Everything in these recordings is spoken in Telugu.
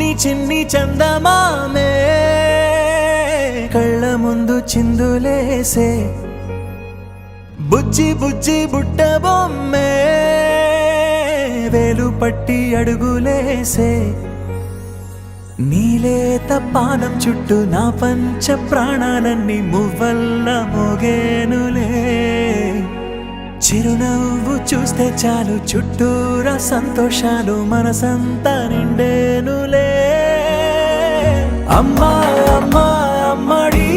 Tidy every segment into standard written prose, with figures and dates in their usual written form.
చిన్ని చిన్ని చందమామే కళ్ళ ముందు చిందులేసే బుజ్జి బుజ్జి బుట్ట బొమ్మే వేలు పట్టి అడుగులేసే నీలేత పానం చుట్టూ నా పంచ ప్రాణాలన్నీ మువ్వల్ల మోగేనులే చిరునవ్వు చూస్తే చాలు చుట్టూరా సంతోషాలు మనసంతా నిండేనులే అమ్మా అమ్మా అమ్మడి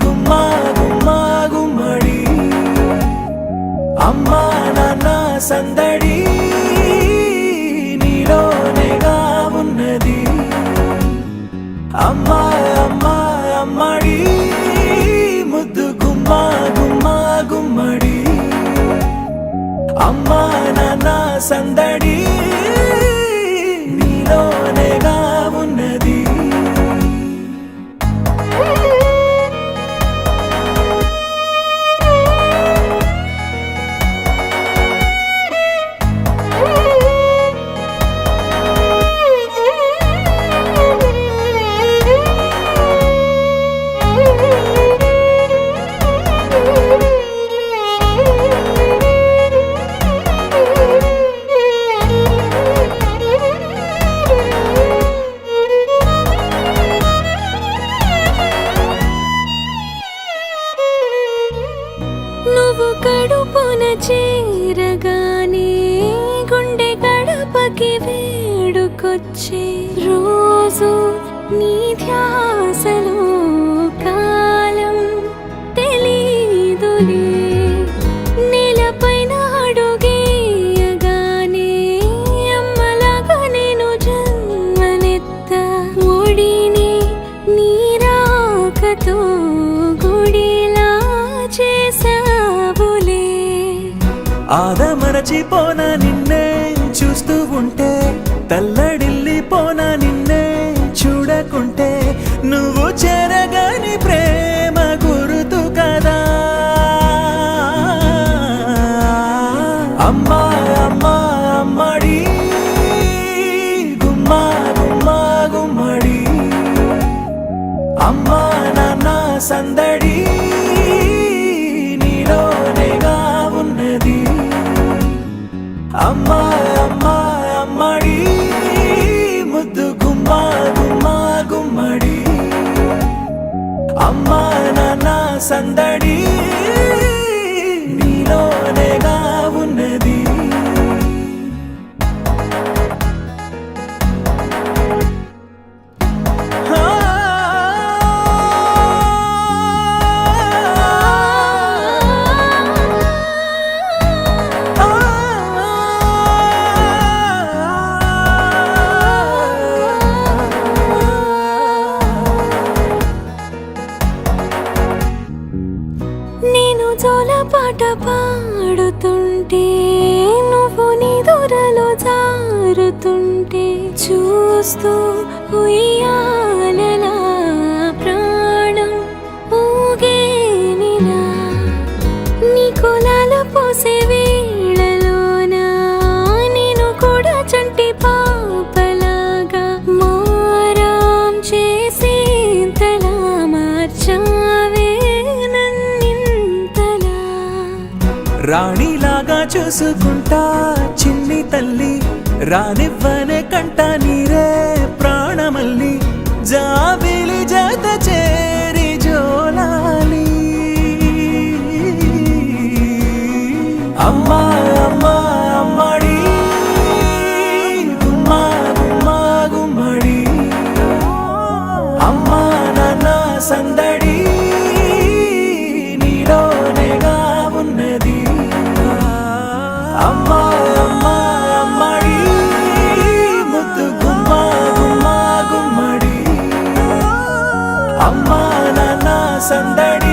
గుమ్మా గుమ్మా గుమ్మడి అమ్మా నాన్న సందడి నీలోనేగా ఉన్నది అమ్మా అమ్మా అమ్మడి ముద్దు గుమ్మా గుమ్మా గుమ్మడి అమ్మా నాన్న సందడి నీలోనేగా ఉన్నది నువ్వు కడుపున చేరగానే గుండె గడపకి వేడుకొచ్చే రోజు నీ ధ్యాసలో కాలం తెలీదులే నేలపైన అడుగేయగానే అమ్మలాగా నేను జన్మనెత్త ఒడిని నీ రాకతో గుడిలా చేసావులే ఆదమరచిపోనా నిన్నే చూస్తూ ఉంటే తల్లడిల్లిపోనా నిన్నే చూడకుంటే నువ్వు చెరగని ప్రేమ గురుతు కదా అమ్మా అమ్మా అమ్మడి గుమ్మా గుమ్మా గుమ్మడి అమ్మా నాన్న సందడి నీలోనేగా ఉన్నది అమ్మా అమ్మా అమ్మడి ముద్దు గుమ్మా గుమ్మా గుమ్మడి అమ్మా నాన్న సందడి నీలోనేగా ఉన్నది నేను జోలపాట పాడుతుంటే నువ్వు నీ దూరలో జారుతుంటే చూస్తూ ఉయ్యాలలా ప్రాణం ఊగేనిలా నీ కులాల పోసే వేళలోనా నేను కూడా చంటి పాపలాగా మారాం చేసేంతలా మార్చావే రాణిలాగా చూసుకుంటా చిన్ని తల్లి రానివ్వనే కంట నీరే ప్రాణమల్లి జాబిలి జత చేరి జోలాలి అమ్మా అమ్మా అమ్మడి గుమ్మా గుమ్మా గుమ్మడి అమ్మా నాన్న సందడి నీలోనేగా ఉన్నది అమ్మా అమ్మా అమ్మడి ముద్దు గుమ్మా గుమ్మా గుమ్మడి అమ్మా నాన్న సందడి